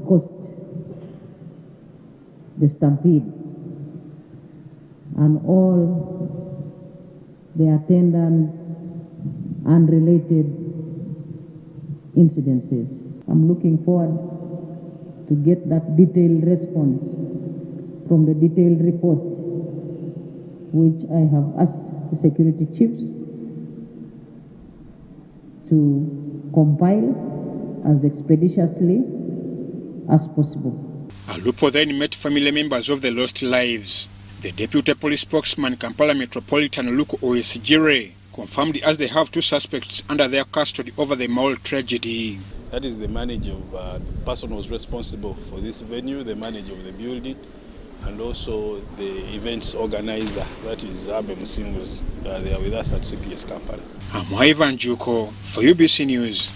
caused the stampede and all the attendant unrelated incidences. I'm looking forward to get that detailed response from the detailed report, which I have asked the security chiefs to compile as expeditiously as possible. Alupo then met family members of the lost lives. The Deputy Police Spokesman, Kampala Metropolitan Luku Oyesigire, confirmed as they have 2 suspects under their custody over the mall tragedy. That is the manager of the person who was responsible for this venue, the manager of the building, and also the events organizer, that is Abe Musinguzi. They are with us at CPS Kampala. I'm Ivan Juko for UBC News.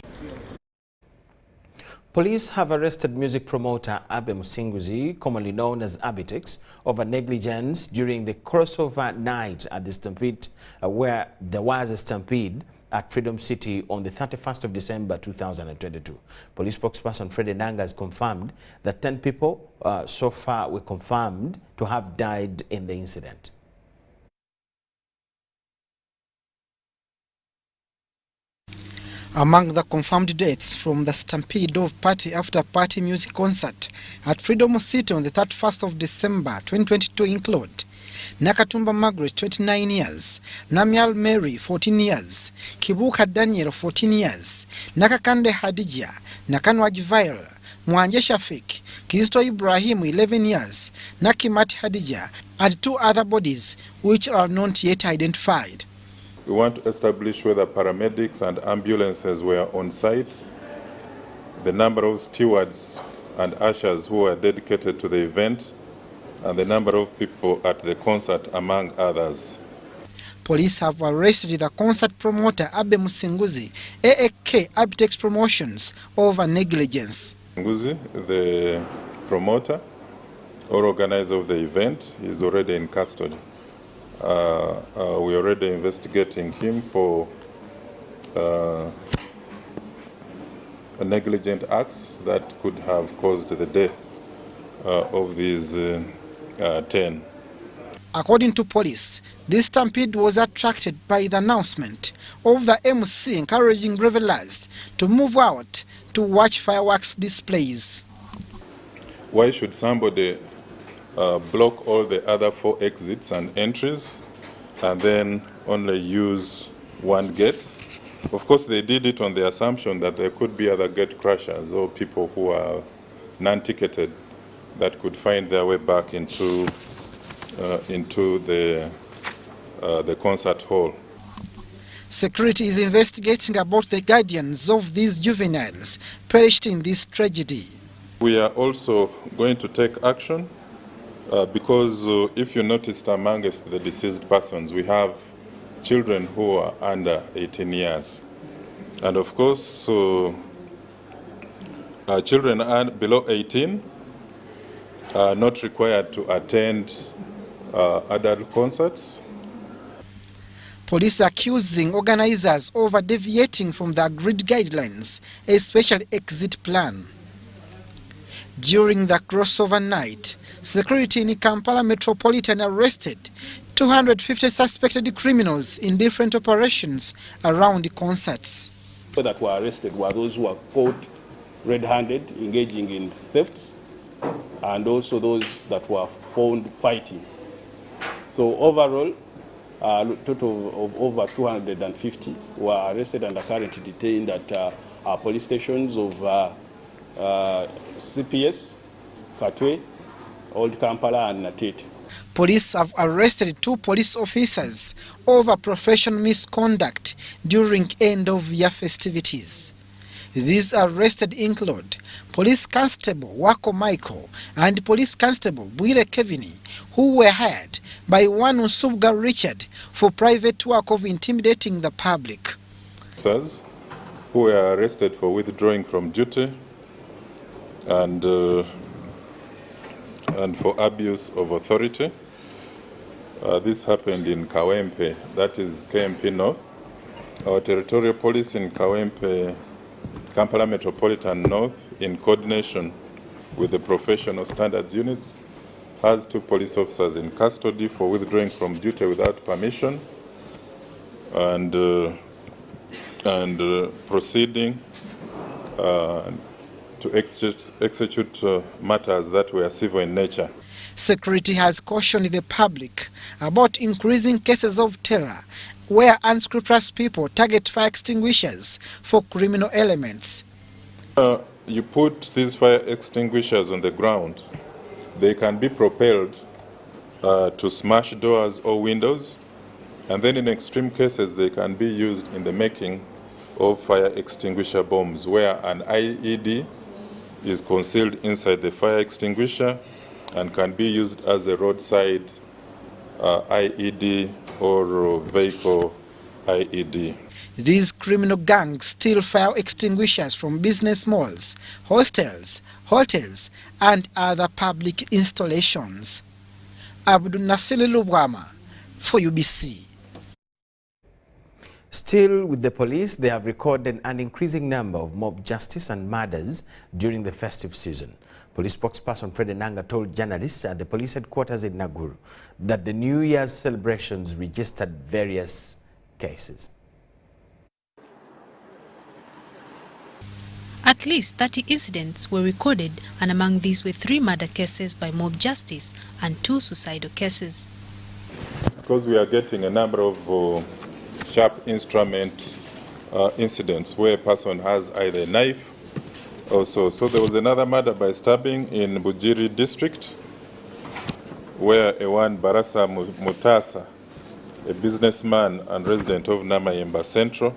Police have arrested music promoter Abe Musinguzi, commonly known as Abitex, over negligence during the crossover night at the Stampede, where there was a stampede at Freedom City on the 31st of December 2022. Police spokesperson Fred Nanga has confirmed that 10 people so far were confirmed to have died in the incident. Among the confirmed deaths from the stampede of party-after-party music concert at Freedom City on the 31st of December 2022 include Nakatumba Margaret, 29 years, Namyal Mary, 14 years, Kibuka Daniel, 14 years, Nakakande Hadija, Nakanwaj Vail, Mwanje Shafik, Kristo Ibrahim, 11 years, Nakimati Hadija, and 2 other bodies which are not yet identified. We want to establish whether paramedics and ambulances were on site, the number of stewards and ushers who were dedicated to the event, and the number of people at the concert, among others. Police have arrested the concert promoter Abe Musinguzi, AAK Abitex Promotions, over negligence. Musinguzi, the promoter or organizer of the event, is already in custody. We are already investigating him for negligent acts that could have caused the death of these 10. According to police, this stampede was attracted by the announcement of the MC encouraging revelers to move out to watch fireworks displays. Why should somebody block all the other 4 exits and entries and then only use one gate? Of course, they did it on the assumption that there could be other gate crashers or people who are non-ticketed that could find their way back into the concert hall. Security is investigating about the guardians of these juveniles perished in this tragedy. We are also going to take action because if you noticed amongst the deceased persons, we have children who are under 18 years. And of course, children are below 18 are not required to attend adult concerts. Police accusing organizers of deviating from the agreed guidelines, a special exit plan. During the crossover night, security in Kampala Metropolitan arrested 250 suspected criminals in different operations around the concerts. Those that were arrested were those who were caught red-handed engaging in thefts, and also those that were found fighting. So overall, a total of over 250 were arrested and are currently detained at our police stations of CPS, Katwe, Old Kampala and Natete. Police have arrested 2 police officers over professional misconduct during end-of-year festivities. These arrested include Police Constable Wako Michael and Police Constable Bwire Kevini, who were hired by one Usubga Richard for private work of intimidating the public. Officers who were arrested for withdrawing from duty and for abuse of authority. This happened in Kawempe, that is KMP North. Our territorial police in Kawempe, Kampala Metropolitan North, in coordination with the professional standards units, has 2 police officers in custody for withdrawing from duty without permission, and proceeding to execute matters that were civil in nature. Security has cautioned the public about increasing cases of terror where unscrupulous people target fire extinguishers for criminal elements. You put these fire extinguishers on the ground, they can be propelled to smash doors or windows, and then in extreme cases they can be used in the making of fire extinguisher bombs, where an IED is concealed inside the fire extinguisher and can be used as a roadside IED or vehicle IED. These criminal gangs steal fire extinguishers from business malls, hostels, hotels, and other public installations. Abdul Nasili Lukomwa for UBC. Still with the police, they have recorded an increasing number of mob justice and murders during the festive season. Police spokesperson Fred Enanga told journalists at the police headquarters in Nakuru that the New Year's celebrations registered various cases. At least 30 incidents were recorded, and among these were 3 murder cases by mob justice and 2 suicidal cases. Because we are getting a number of sharp instrument incidents where a person has either a knife also. So there was another murder by stabbing in Bujiri district where one Barasa Mutasa, a businessman and resident of Namayemba Central,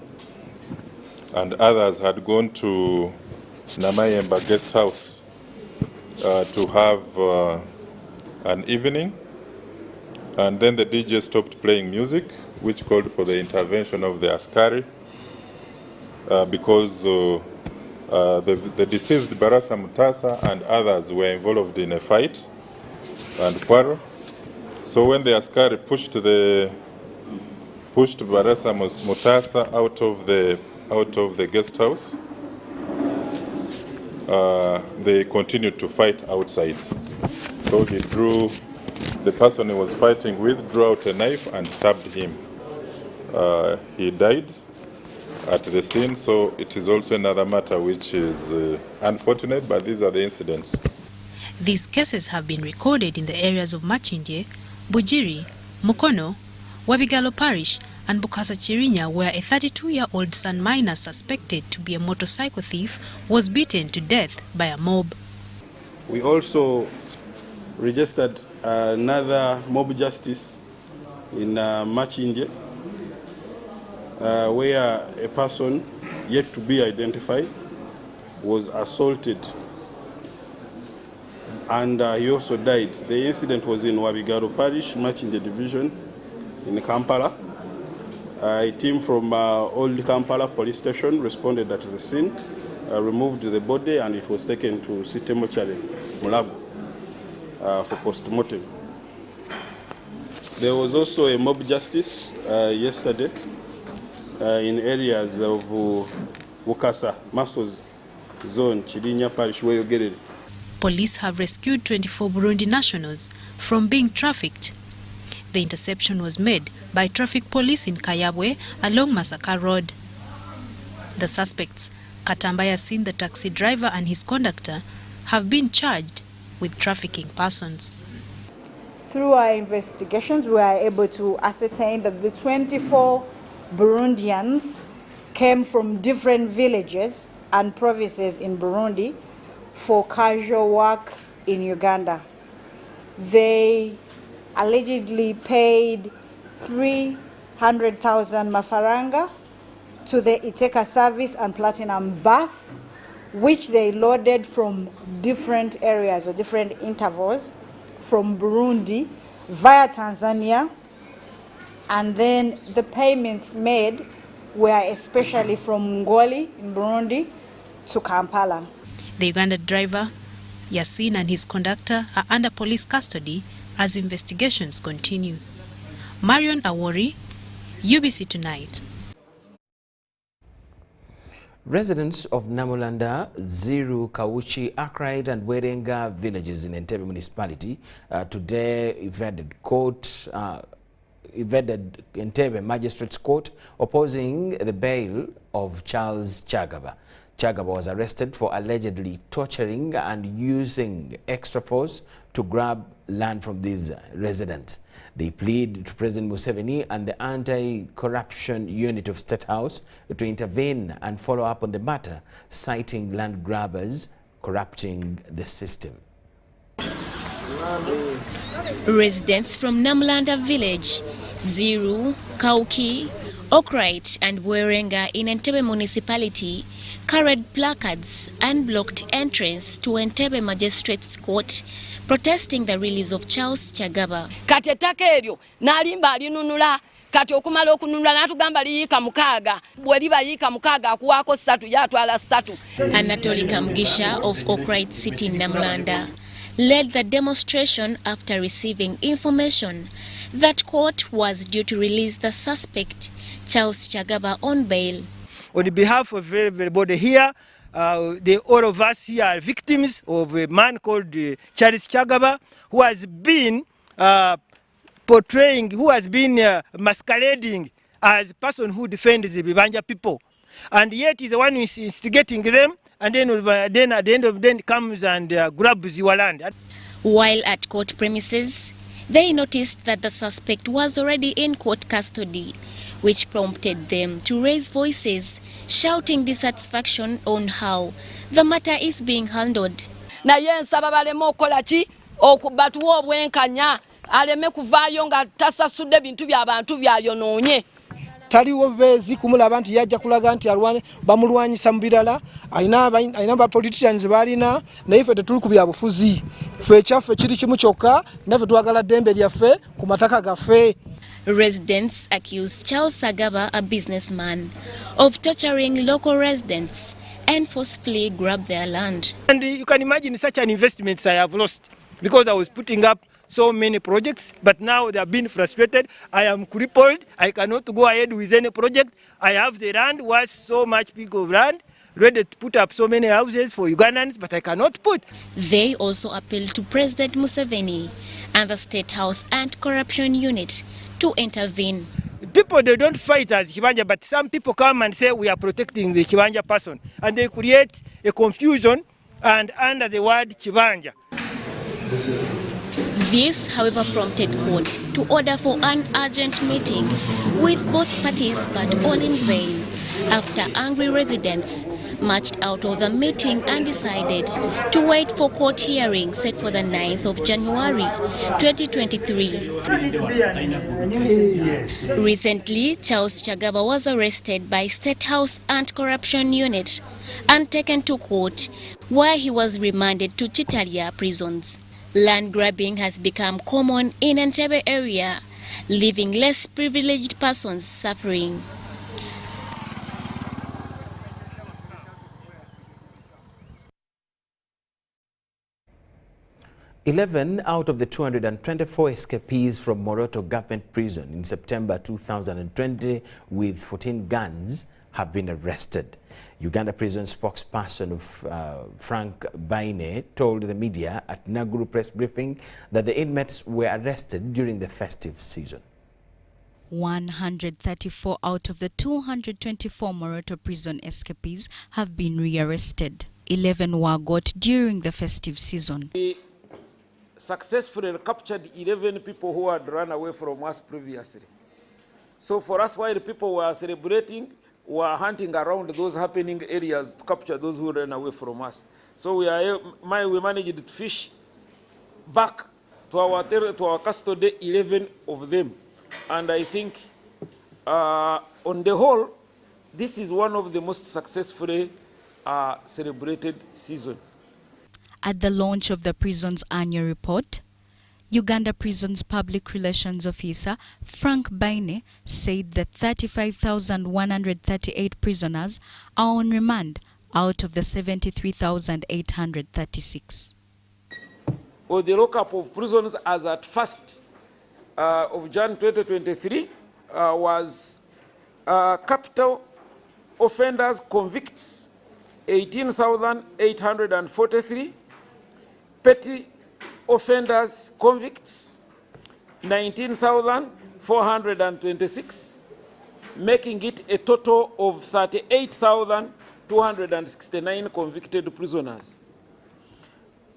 and others had gone to Namayemba guest house to have an evening, and then the DJ stopped playing music, which called for the intervention of the askari because the deceased Barasa Mutasa and others were involved in a fight and quarrel. So when the askari pushed Barasa Mutasa out of the guest house, they continued to fight outside. So the person he was fighting with drew out a knife and stabbed him. He died at the scene, so it is also another matter which is unfortunate, but these are the incidents. These cases have been recorded in the areas of Machindye, Bujiri, Mukono, Wabigalo Parish, and Bukasa Chirinya, where a 32-year-old son miner suspected to be a motorcycle thief was beaten to death by a mob. We also registered another mob justice in Machindye, where a person yet to be identified was assaulted and he also died. The incident was in Wabigaro Parish, Machindye Division in Kampala. A team from Old Kampala Police Station responded at the scene, removed the body, and it was taken to City Mortuary, Mulago, for post-mortem. There was also a mob justice yesterday in areas of Wukasa, Masos Zone, Chirinya Parish, where you get it. Police have rescued 24 Burundi nationals from being trafficked. The interception was made by traffic police in Kayabwe along Masaka Road. The suspects, Katamba Yasin, the taxi driver, and his conductor, have been charged with trafficking persons. Through our investigations, we are able to ascertain that the 24 Burundians came from different villages and provinces in Burundi for casual work in Uganda. They allegedly paid 300,000 mafaranga to the Iteka service and Platinum bus, which they loaded from different areas or different intervals from Burundi via Tanzania, and then the payments made were especially from Ngoli in Burundi to Kampala. The Uganda driver, Yasin, and his conductor are under police custody as investigations continue. Marion Awori, UBC Tonight. Residents of Namulanda, Ziru, Kauchi, Akrite and Werenga villages in Entebbe municipality today evaded Entebbe Magistrates Court opposing the bail of Charles Chagaba. Chagaba was arrested for allegedly torturing and using extra force to grab land from these residents. They plead to President Museveni and the anti-corruption unit of State House to intervene and follow up on the matter, citing land grabbers corrupting the system. Residents from Namulanda village, Ziru, Kauki, Okrite and Werenga in Entebbe municipality carried placards and blocked entrance to Entebbe Magistrates Court protesting the release of Charles Chagaba. Kati ettaka eryo nalimba alinunula kati okumala okununula natugamba liyika mukaaga bwe liba yika mukaaga akuwaako 3 yatwala 3. Anatoli Kamgisha of Okrite City Namulanda led the demonstration after receiving information that court was due to release the suspect Charles Chagaba on bail. On behalf of everybody here, all of us here are victims of a man called Charles Chagaba, who has been masquerading as a person who defends the Bibanja people. And yet he's the one who is instigating them, and then at the end of the day comes and grabs your land. While at court premises, they noticed that the suspect was already in court custody, which prompted them to raise voices, shouting dissatisfaction on how the matter is being handled. Naye nsaba baleme okola ki okubatuwa obwenkanya aleme kuvaayo nga tasasudde bintu by'abantu byayonoonye. Taliwo beezi kumulaba nti yajja kulaga nti bamulwanyisa mu birala ayina ba politicians balina naye ffe tetuli ku byabufuzi ffe ekyaffe kiri kimu kyokka naffe twagala ddembe lyaffe ku mataka gaffe. Residents accuse Charles Chagaba, a businessman, of torturing local residents and forcefully grab their land. And you can imagine such an investment I have lost because I was putting up so many projects, but now they have been frustrated. I am crippled. I cannot go ahead with any project. I have the land, worth so much big of land, ready to put up so many houses for Ugandans, but I cannot put. They also appealed to President Museveni and the State House Anti-Corruption Unit to intervene. People, they don't fight as Chibanja, but some people come and say we are protecting the Chibanja person, and they create a confusion and under the word Chibanja. This, however, prompted court to order for an urgent meeting with both parties, but all in vain, after angry residents marched out of the meeting and decided to wait for court hearing set for the 9th of January 2023. Recently, Charles Chagaba was arrested by State House Anti-Corruption Unit and taken to court, where he was remanded to Chitalia prisons. Land grabbing has become common in Entebbe area, leaving less privileged persons suffering. "11 out of the 224 escapees from Moroto Government Prison in September 2020 with 14 guns have been arrested. Uganda Prison spokesperson Frank Baine told the media at Naguru press briefing that the inmates were arrested during the festive season. 134 out of the 224 Moroto prison escapees have been rearrested. 11 were got during the festive season. We successfully captured 11 people who had run away from us previously. So for us, while people were celebrating, we were hunting around those happening areas to capture those who ran away from us. So we managed to fish back to our custody 11 of them. And I think on the whole, this is one of the most successfully celebrated season. At the launch of the prison's annual report, Uganda Prison's Public Relations Officer Frank Baine said that 35,138 prisoners are on remand out of the 73,836. Well, the lockup of prisoners as at 1st of January 2023 was Capital offenders convicts 18,843, petty offenders convicts 19,426, making it a total of 38,269 convicted prisoners.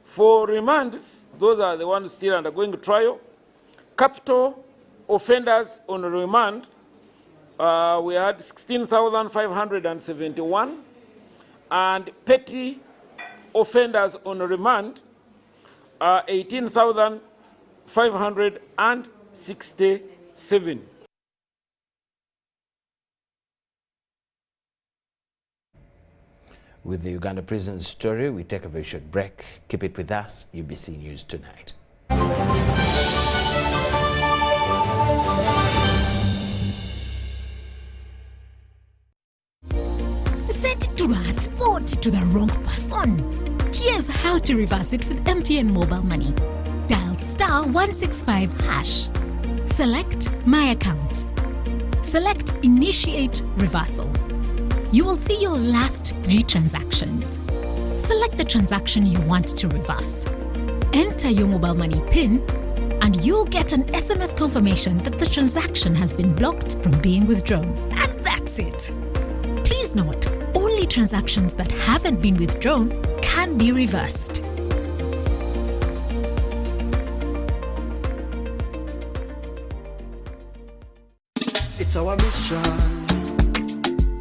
For remands, those are the ones still undergoing trial. Capital offenders on remand, we had 16,571, and petty offenders on remand, 18,567. With the Uganda prison story, we take a very short break. Keep it with us, UBC News Tonight. Set to transport to the wrong person. Here's how to reverse it with MTN Mobile Money. Dial *165#. Select My Account. Select Initiate Reversal. You will see your last 3 transactions. Select the transaction you want to reverse. Enter your mobile money PIN, and you'll get an SMS confirmation that the transaction has been blocked from being withdrawn. And that's it. Please note, only transactions that haven't been withdrawn can be reversed. It's our mission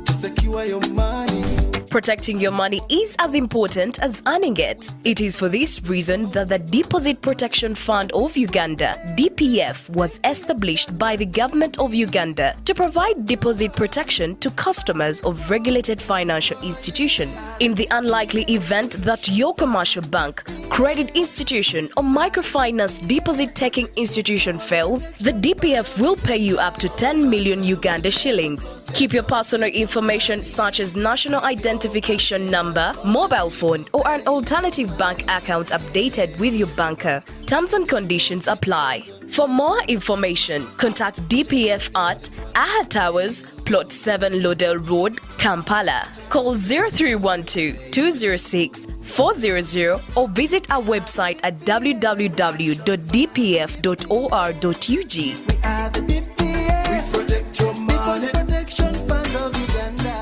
to secure your money. Protecting your money is as important as earning it. It is for this reason that the Deposit Protection Fund of Uganda, DPF, was established by the government of Uganda to provide deposit protection to customers of regulated financial institutions. In the unlikely event that your commercial bank, credit institution, or microfinance deposit-taking institution fails, the DPF will pay you up to 10 million Uganda shillings. Keep your personal information such as national identification number, mobile phone, or an alternative bank account updated with your banker. Terms and conditions apply. For more information, contact DPF at Aha Towers, Plot 7 Lodell Road, Kampala. Call 0312-206-400 or visit our website at www.dpf.or.ug. We are the DPF. We protect your money. Protection Fund of Uganda.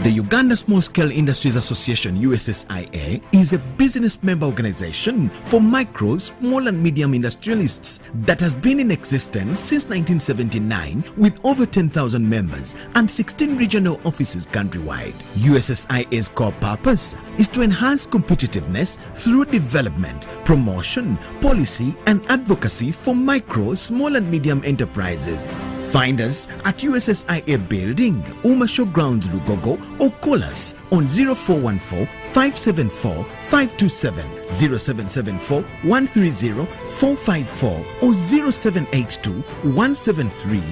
The Uganda Small Scale Industries Association USSIA is a business member organization for micro, small and medium industrialists that has been in existence since 1979 with over 10,000 members and 16 regional offices countrywide. USSIA's core purpose is to enhance competitiveness through development, promotion, policy and advocacy for micro, small and medium enterprises. Find us at USSIA Building, Umasho Grounds, Lugogo, or call us on 0414 574 527, 0774 130 454, or 0782 173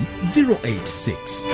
086.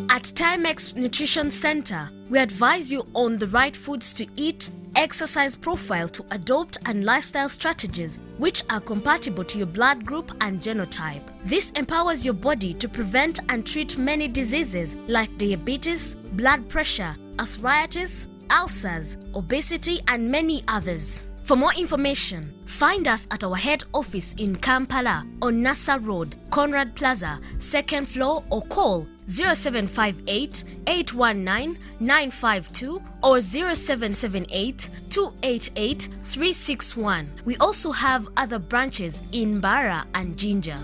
At Timex Nutrition Center, we advise you on the right foods to eat, exercise profile to adopt, and lifestyle strategies which are compatible to your blood group and genotype. This empowers your body to prevent and treat many diseases like diabetes, blood pressure, arthritis, ulcers, obesity, and many others. For more information, find us at our head office in Kampala on Nassa Road, Conrad Plaza, 2nd floor, or call 0758 819 952 or 0778 288 361. We also have other branches in Bara and Jinja.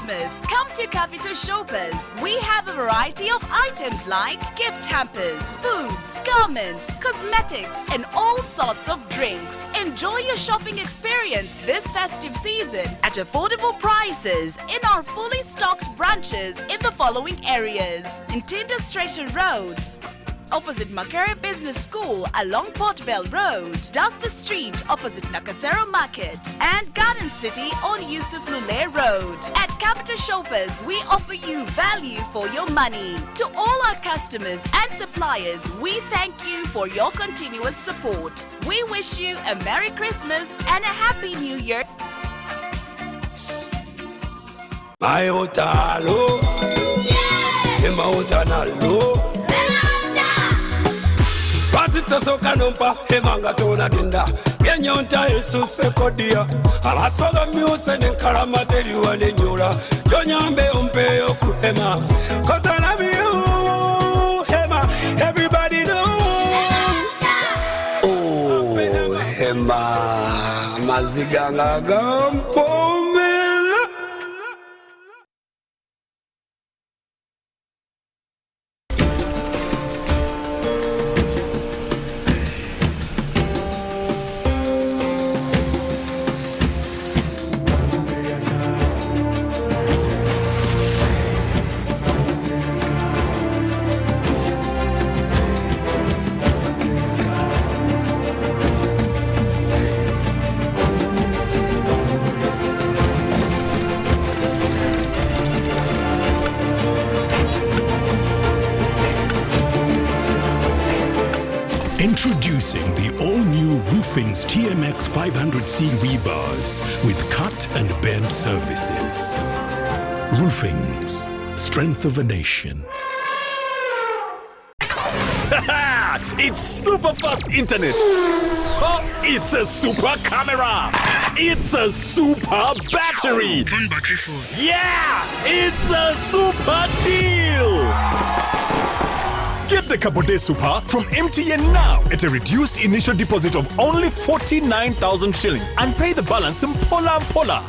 Christmas, come to Capital Shoppers. We have a variety of items like gift hampers, foods, garments, cosmetics, and all sorts of drinks. Enjoy your shopping experience this festive season at affordable prices in our fully stocked branches in the following areas: in Tinder Station Road, opposite Makere Business School along Port Bell Road, Duster Street opposite Nakasero Market, and Garden City on Yusuf Lule Road. At Capital Shoppers, we offer you value for your money. To all our customers and suppliers, we thank you for your continuous support. We wish you a Merry Christmas and a Happy New Year. Tosoka nompa hemanga tona genda genyonta esuse kodia abasoga myuse nenkalamateri wanenyula jonyambe umpe okuhema cause I love you hema everybody know oh hema maziganga gampomela. Introducing the all-new Roofing's TMX 500C rebars with cut and bend services. Roofing's, strength of a nation. It's super fast internet. Oh, it's a super camera. It's a super battery. Fun battery phone. Yeah, it's a super deal. Get the Capote Super from MTN now at a reduced initial deposit of only 49,000 shillings and pay the balance in Pola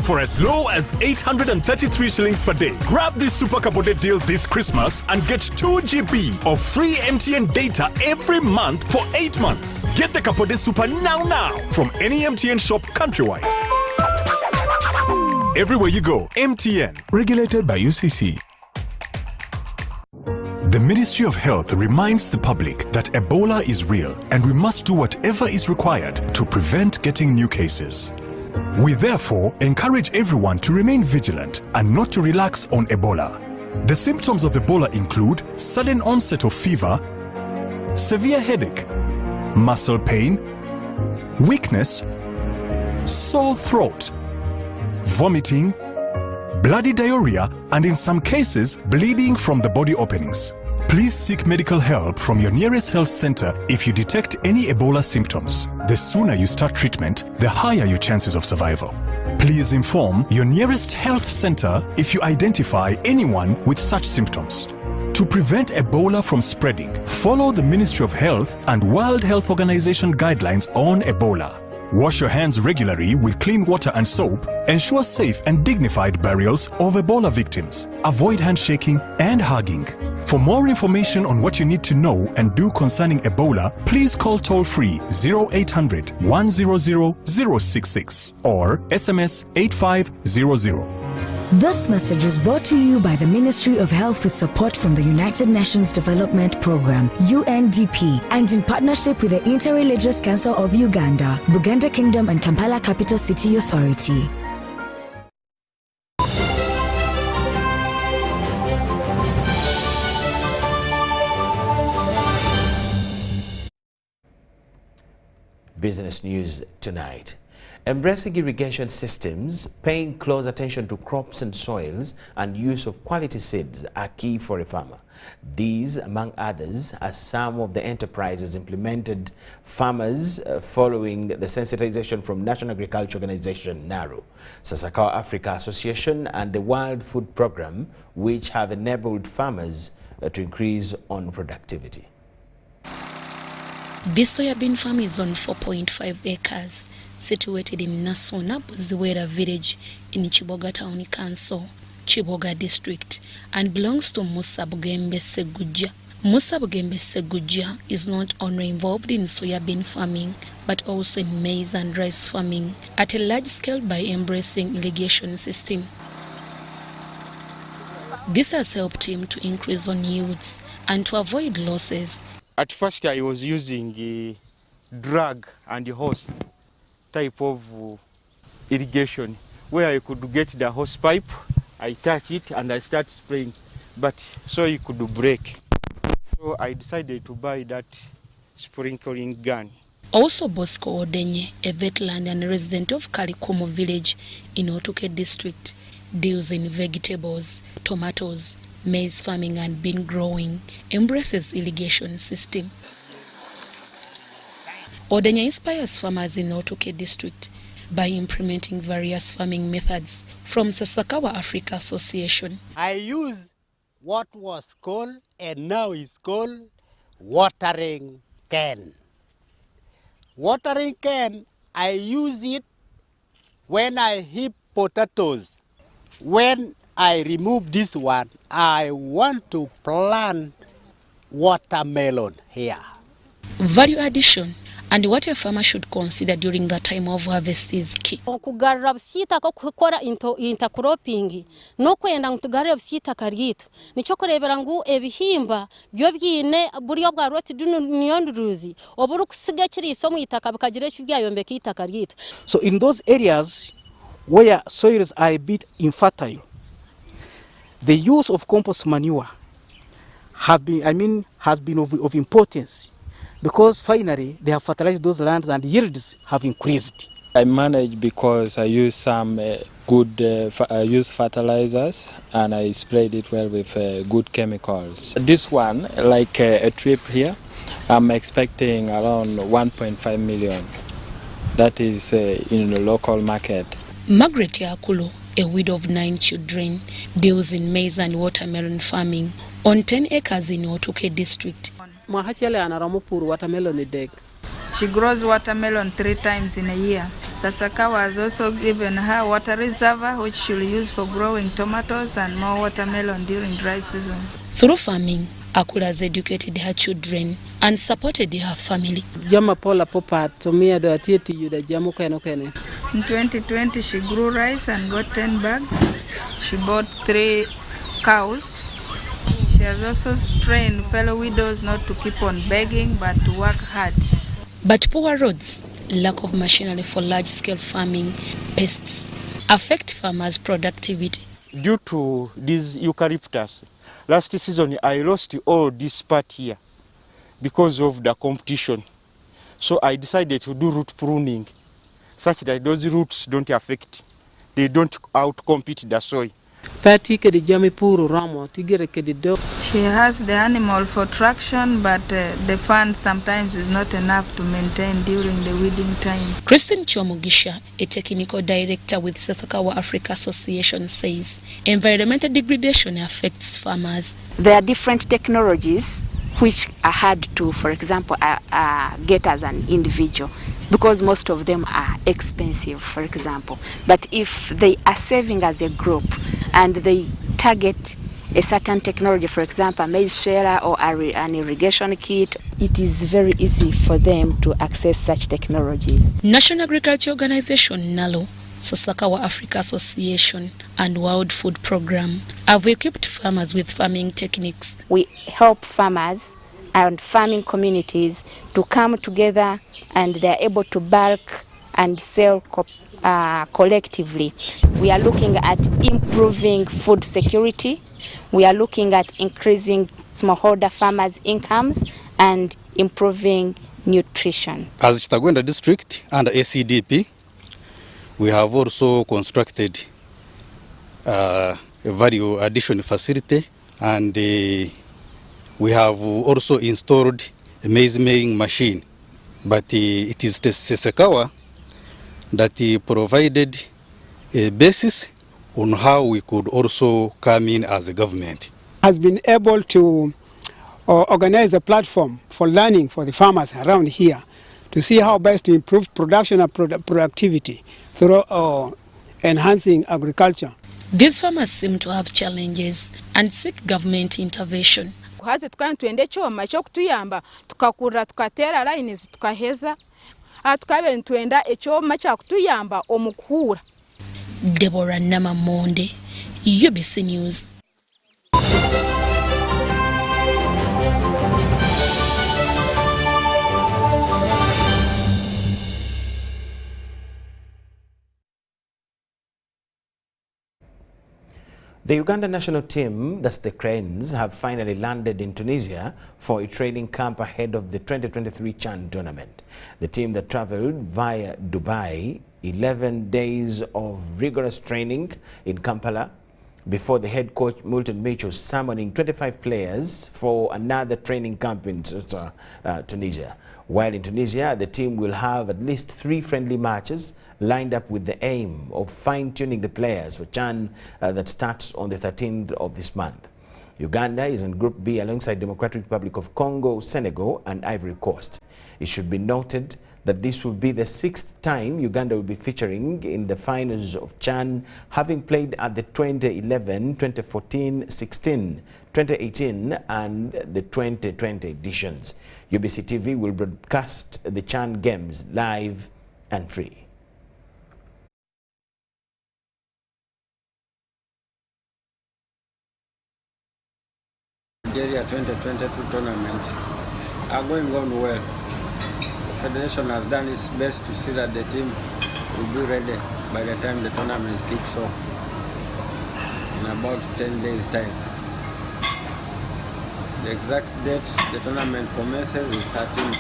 for as low as 833 shillings per day. Grab this Super Capote deal this Christmas and get 2 GB of free MTN data every month for 8 months. Get the Capote Super now from any MTN shop countrywide. Everywhere you go, MTN. Regulated by UCC. The Ministry of Health reminds the public that Ebola is real and we must do whatever is required to prevent getting new cases. We therefore encourage everyone to remain vigilant and not to relax on Ebola. The symptoms of Ebola include sudden onset of fever, severe headache, muscle pain, weakness, sore throat, vomiting, bloody diarrhea, and in some cases, bleeding from the body openings. Please seek medical help from your nearest health center if you detect any Ebola symptoms. The sooner you start treatment, the higher your chances of survival. Please inform your nearest health center if you identify anyone with such symptoms. To prevent Ebola from spreading, follow the Ministry of Health and World Health Organization guidelines on Ebola. Wash your hands regularly with clean water and soap. Ensure safe and dignified burials of Ebola victims. Avoid handshaking and hugging. For more information on what you need to know and do concerning Ebola, please call toll-free 0800 100 066 or SMS 8500. This message is brought to you by the Ministry of Health with support from the United Nations Development Programme, UNDP, and in partnership with the Interreligious Council of Uganda, Buganda Kingdom and Kampala Capital City Authority. Business news tonight. Embracing irrigation systems, paying close attention to crops and soils, and use of quality seeds are key for a farmer. These, among others, are some of the enterprises implemented farmers following the sensitization from National Agriculture Organization, NARO, Sasakawa Africa Association, and the World Food Programme, which have enabled farmers to increase on productivity. This soybean farm is on 4.5 acres, situated in Nasona, Buziwera village in Chiboga Town Council, Chiboga district and belongs to Musa Bugembe Segujja. Musa Bugembe Segujja is not only involved in soybean farming but also in maize and rice farming at a large scale by embracing irrigation system. This has helped him to increase on yields and to avoid losses. At first I was using a drag and hose type of irrigation where I could get the hose pipe, I touch it and I start spraying, but so it could break. So I decided to buy that sprinkling gun. Also Bosco Odenye, a veteran and resident of Kalikomo village in Otuke district, deals in vegetables, tomatoes, maize farming and bean growing, embraces irrigation system. Odenye inspires farmers in Otuke district by implementing various farming methods from Sasakawa Africa Association. I use what was called and now is called watering can. Watering can, I use it when I heap potatoes. When I remove this one, I want to plant watermelon here. Value addition and what a farmer should consider during the time of harvest is key. Okugarura busita ko gukora intercropping no kwenda ngutugarura busita karito nico kurebera ngo ebihimba byo byine buriyo bwa roti niyonduruzi oburu kusiga kiri so mu itaka bikagira cyo byayombe kitaka ryito. So in those areas where soils are a bit infertile, the use of compost manure has been of importance, because finally they have fertilized those lands and yields have increased. I manage because I use some good fertilizers and I sprayed it well with good chemicals. This one, like a trip here, I'm expecting around 1.5 million. That is in the local market. Margaret Yakulu, a widow of 9 children, deals in maize and watermelon farming on 10 acres in Otuke district. She grows watermelon 3 times in a year. Sasakawa has also given her water reservoir which she'll use for growing tomatoes and more watermelon during dry season. Through farming, Akula has educated her children and supported her family. In 2020 she grew rice and got 10 bags. She bought 3 cows. She has also trained fellow widows not to keep on begging but to work hard. But poor roads, lack of machinery for large-scale farming, pests affect farmers' productivity. Due to these eucalyptus, last season I lost all this part here because of the competition. So I decided to do root pruning such that those roots don't affect, they don't outcompete the soil. She has the animal for traction, but the fund sometimes is not enough to maintain during the weeding time. Christine Chomugisha, a technical director with Sasakawa Africa Association, says environmental degradation affects farmers. There are different technologies which are hard to, for example, get as an individual, because most of them are expensive, for example. But if they are saving as a group and they target a certain technology, for example, a maize sheller or an irrigation kit, it is very easy for them to access such technologies. National Agriculture Organization, NALO, Sasakawa Africa Association and World Food Program have equipped farmers with farming techniques. We help farmers and farming communities to come together, and they are able to bulk and sell collectively. We are looking at improving food security. We are looking at increasing smallholder farmers' incomes and improving nutrition. As Chitagwenda district under ACDP, we have also constructed a value addition facility, and we have also installed a maize milling machine. But it is the Sasakawa that provided a basis on how we could also come in as a government. Has been able to organize a platform for learning for the farmers around here to see how best to improve production and productivity through enhancing agriculture. These farmers seem to have challenges and seek government intervention. Haze tukani tuende choma cyo kutuyamba tukakura tukatera lines tukaheza atukabe ntuenda ekyoma kya kutuyamba omukura. Deborah Namamonde, UBC News. The Uganda national team, that's the Cranes, have finally landed in Tunisia for a training camp ahead of the 2023 CHAN tournament. The team that traveled via Dubai, 11 days of rigorous training in Kampala before the head coach Milton Mitchell summoning 25 players for another training camp in Tunisia. While in Tunisia, the team will have at least 3 friendly matches lined up with the aim of fine-tuning the players for CHAN that starts on the 13th of this month. Uganda is in Group B alongside Democratic Republic of Congo, Senegal and Ivory Coast. It should be noted that this will be the 6th time Uganda will be featuring in the finals of CHAN, having played at the 2011, 2014, 16, 2018 and the 2020 editions. UBC TV will broadcast the CHAN games live and free. Nigeria 2022 tournament are going on well. The Federation has done its best to see that the team will be ready by the time the tournament kicks off in about 10 days' time. The exact date the tournament commences is 13th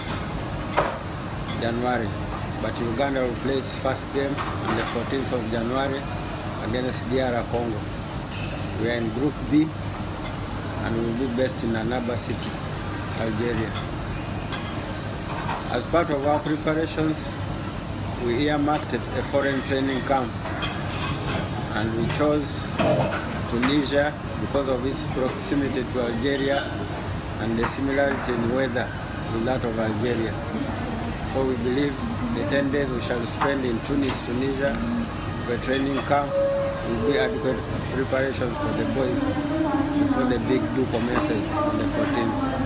January, but Uganda will play its first game on the 14th of January against DR Congo. We are in Group B and we will be based in Annaba City, Algeria. As part of our preparations, we earmarked a foreign training camp and we chose Tunisia because of its proximity to Algeria and the similarity in weather with that of Algeria. So we believe the 10 days we shall spend in Tunis, Tunisia, for a training camp will be adequate preparations for the boys before the big do commences on the 14th.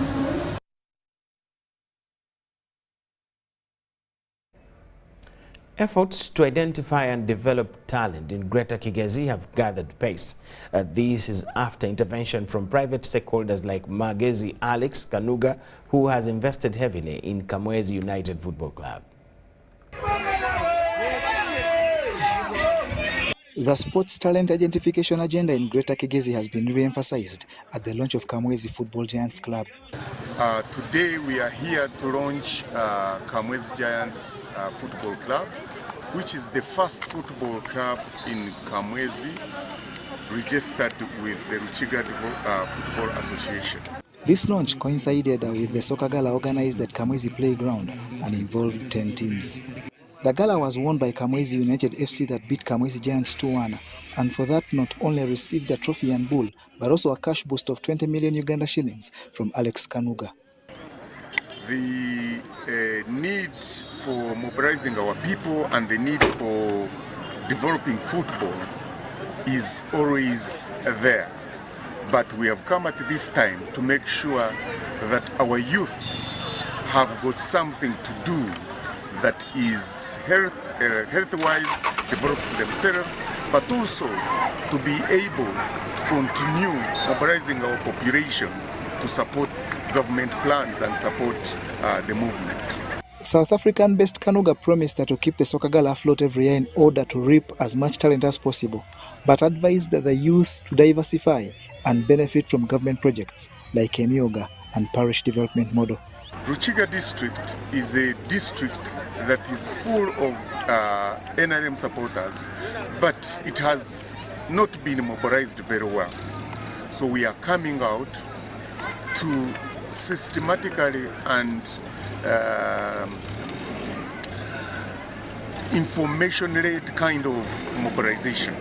Efforts to identify and develop talent in Greater Kigezi have gathered pace. This is after intervention from private stakeholders like Magezi Alex Kanuga, who has invested heavily in Kamwezi United Football Club. The sports talent identification agenda in Greater Kigezi has been re-emphasized at the launch of Kamwezi Football Giants Club. Today we are here to launch Kamwezi Giants Football Club, which is the first football club in Kamwezi registered with the Ruchiga Football Association. This launch coincided with the soccer gala organized at Kamwezi Playground and involved 10 teams. The gala was won by Kamwezi United FC that beat Kamwezi Giants 2-1, and for that not only received a trophy and bull, but also a cash boost of 20 million Uganda shillings from Alex Kanuga. The need for mobilizing our people and the need for developing football is always there. But we have come at this time to make sure that our youth have got something to do that is health-wise, develops themselves, but also to be able to continue mobilizing our population to support government plans and support the movement. South African-based Kanuga promised to keep the soccer gala afloat every year in order to reap as much talent as possible, but advised the youth to diversify and benefit from government projects like Emyoga and parish development model. Ruchiga district is a district that is full of NRM supporters, but it has not been mobilized very well. So we are coming out to systematically and information-led kind of mobilization.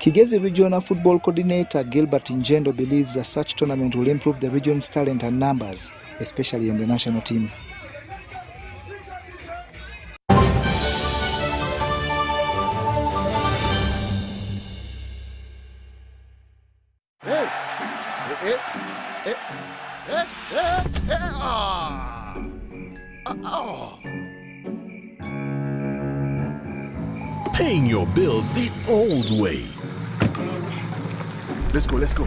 Kigezi Regional Football Coordinator Gilbert Njendo believes a such tournament will improve the region's talent and numbers, especially in the national team. Paying your bills the old way. Let's go, let's go.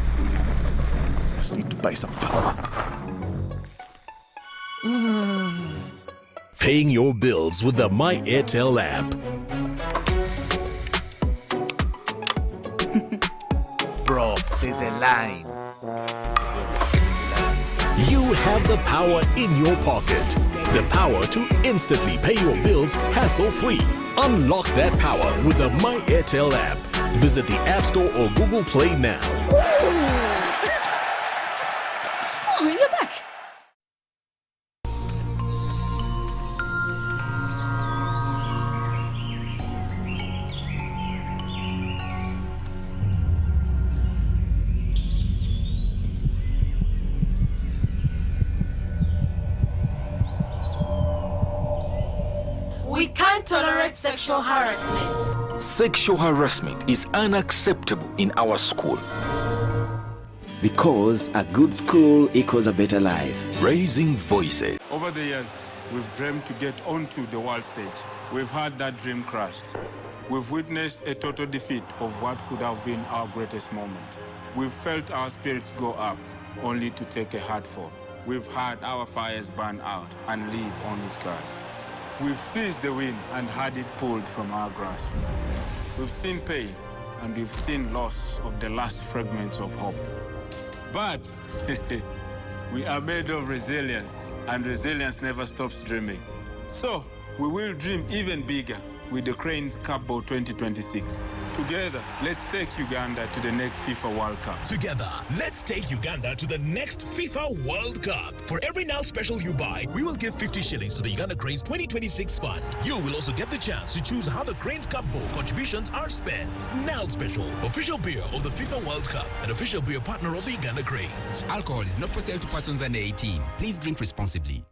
Just need to buy some power. Paying your bills with the My Airtel app. Bro, there's a line. You have the power in your pocket. The power to instantly pay your bills hassle-free. Unlock that power with the My Airtel app. Visit the App Store or Google Play now. Oh, you're back. We can't tolerate sexual harassment. Sexual harassment is unacceptable in our school. Because a good school equals a better life. Raising voices. Over the years, we've dreamed to get onto the world stage. We've had that dream crushed. We've witnessed a total defeat of what could have been our greatest moment. We've felt our spirits go up, only to take a hard fall. We've had our fires burn out and leave only scars. We've seized the wind and had it pulled from our grasp. We've seen pain and we've seen loss of the last fragments of hope. But we are made of resilience, and resilience never stops dreaming. So we will dream even bigger with the Cranes Cup Bowl 2026. Together, let's take Uganda to the next FIFA World Cup. Together, let's take Uganda to the next FIFA World Cup. For every Now Special you buy, we will give 50 shillings to the Uganda Cranes 2026 fund. You will also get the chance to choose how the Cranes Cup Bowl contributions are spent. Now Special, official beer of the FIFA World Cup and official beer partner of the Uganda Cranes. Alcohol is not for sale to persons under 18. Please drink responsibly.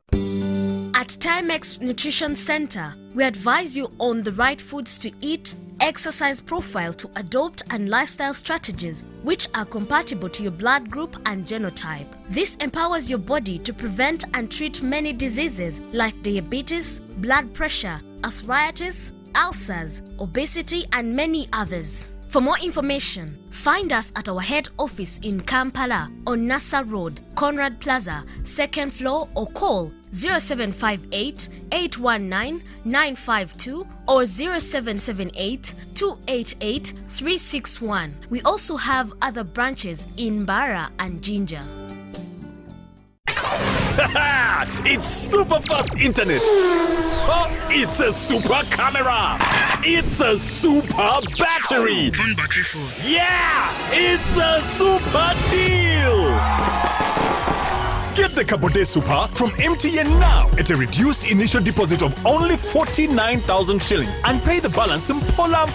At Timex Nutrition Center, we advise you on the right foods to eat, exercise profile to adopt, and lifestyle strategies which are compatible to your blood group and genotype. This empowers your body to prevent and treat many diseases like diabetes, blood pressure, arthritis, ulcers, obesity, and many others. For more information, find us at our head office in Kampala on Nassa Road, Conrad Plaza, 2nd floor, or call 0758 819 952 or 0778 288 361. We also have other branches in Bara and Jinja. It's super fast internet. Oh, it's a super camera. It's a super battery. Phone battery full. Yeah, it's a super deal. Get the Kabode Super from MTN now at a reduced initial deposit of only 49,000 shillings and pay the balance in Pola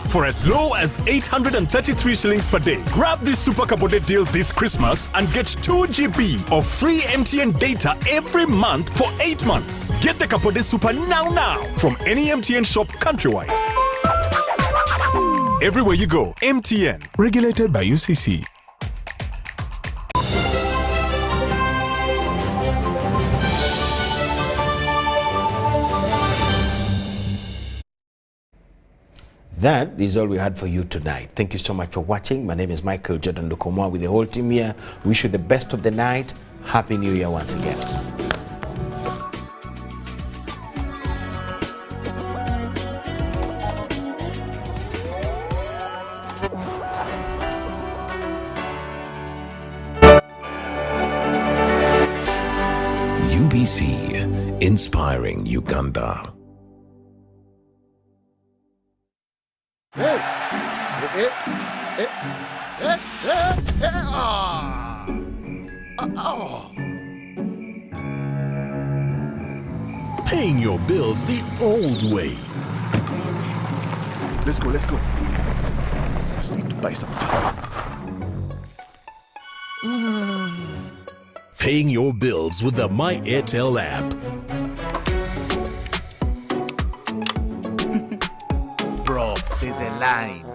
for as low as 833 shillings per day. Grab this Super Kabode deal this Christmas and get 2 GB of free MTN data every month for 8 months. Get the Kabode Super now from any MTN shop countrywide. Everywhere you go, MTN. Regulated by UCC. That is all we had for you tonight. Thank you so much for watching. My name is Michael Jordan Lukomwa with the whole team here. Wish you the best of the night. Happy New Year once again. UBC, inspiring Uganda. Paying your bills the old way. Let's go, let's go. Just need to buy some power. Paying your bills with the My Airtel app. Bro, there's a line.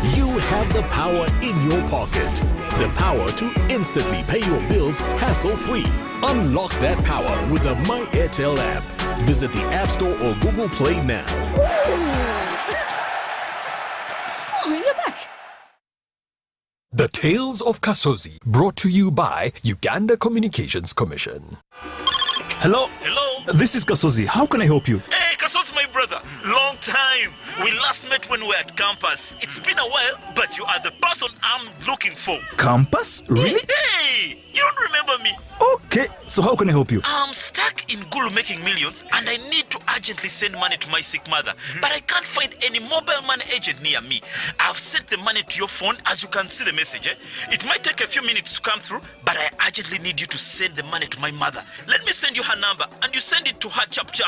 You have the power in your pocket. The power to instantly pay your bills hassle-free. Unlock that power with the My Airtel app. Visit the App Store or Google Play now. Oh, you're back. The Tales of Kasozi, brought to you by Uganda Communications Commission. Hello? Hello? This is Kasozi. How can I help you? Hey, Kasozi, my brother. Long time. We last met when we were at campus. It's been a while, but you are the person I'm looking for. Campus? Really? Hey, you don't remember me? Okay, so how can I help you? I'm stuck in Gulu making millions and I need to urgently send money to my sick mother. But I can't find any mobile money agent near me. I've sent the money to your phone, as you can see the message. It might take a few minutes to come through, but I urgently need you to send the money to my mother. Let me send you her number and you send it to her chap chap.